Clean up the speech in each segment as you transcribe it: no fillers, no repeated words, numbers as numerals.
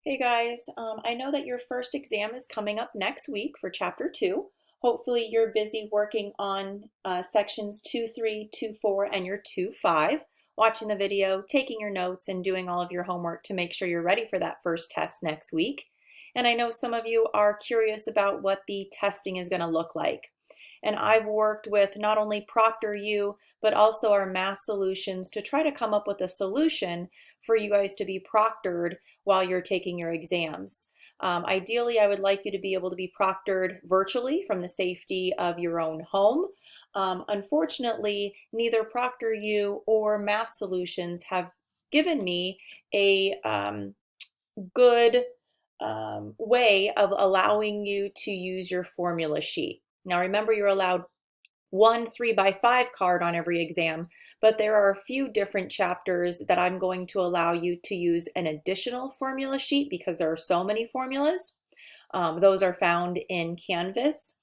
Hey guys, I know that your first exam is coming up next week for Chapter 2. Hopefully you're busy working on sections 2, 3, 2, 4, and your 2, 5, watching the video, taking your notes, and doing all of your homework to make sure you're ready for that first test next week. And I know some of you are curious about what the testing is going to look like. And I've worked with not only ProctorU, but also our Math Solutions to try to come up with a solution for you guys to be proctored while you're taking your exams. Ideally, I would like you to be able to be proctored virtually from the safety of your own home. Unfortunately, neither ProctorU or Math Solutions have given me a good way of allowing you to use your formula sheet. Now remember, you're allowed one 3x5 card on every exam, but there are a few different chapters that I'm going to allow you to use an additional formula sheet because there are so many formulas. Those are found in Canvas,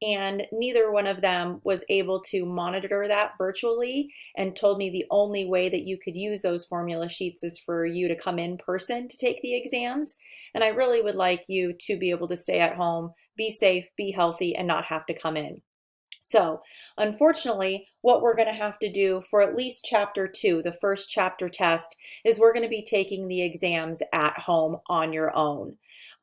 and neither one of them was able to monitor that virtually and told me the only way that you could use those formula sheets is for you to come in person to take the exams. And I really would like you to be able to stay at home, be safe, be healthy, and not have to come in. So, unfortunately, what we're going to have to do for at least Chapter 2, the first chapter test, is we're going to be taking the exams at home on your own.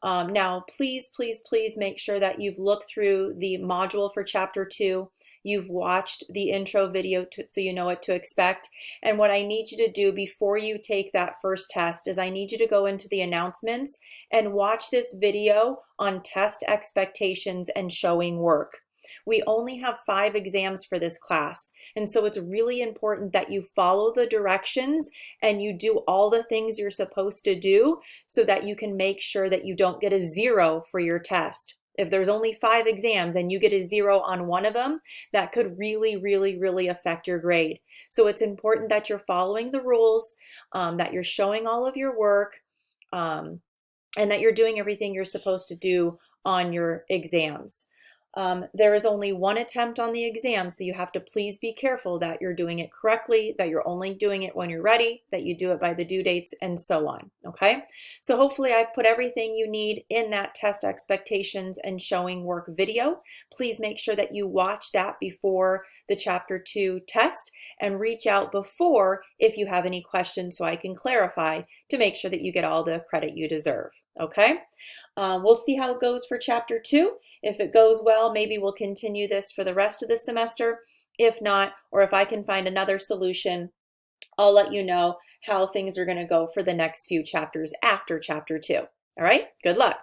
Now, please, please, please make sure that you've looked through the module for Chapter 2. You've watched the intro video so you know what to expect. And what I need you to do before you take that first test is I need you to go into the announcements and watch this video on test expectations and showing work. We only have 5 exams for this class, and so it's really important that you follow the directions and you do all the things you're supposed to do so that you can make sure that you don't get a 0 for your test. If there's only 5 exams and you get a 0 on one of them, that could really, really, really affect your grade. So it's important that you're following the rules, that you're showing all of your work, and that you're doing everything you're supposed to do on your exams. There is only one attempt on the exam, so you have to please be careful that you're doing it correctly, that you're only doing it when you're ready, that you do it by the due dates, and so on, okay? So hopefully I've put everything you need in that test expectations and showing work video. Please make sure that you watch that before the Chapter 2 test and reach out before if you have any questions so I can clarify to make sure that you get all the credit you deserve, okay? We'll see how it goes for Chapter 2. If it goes well, maybe we'll continue this for the rest of the semester. If not, or if I can find another solution, I'll let you know how things are going to go for the next few chapters after Chapter 2. All right, good luck.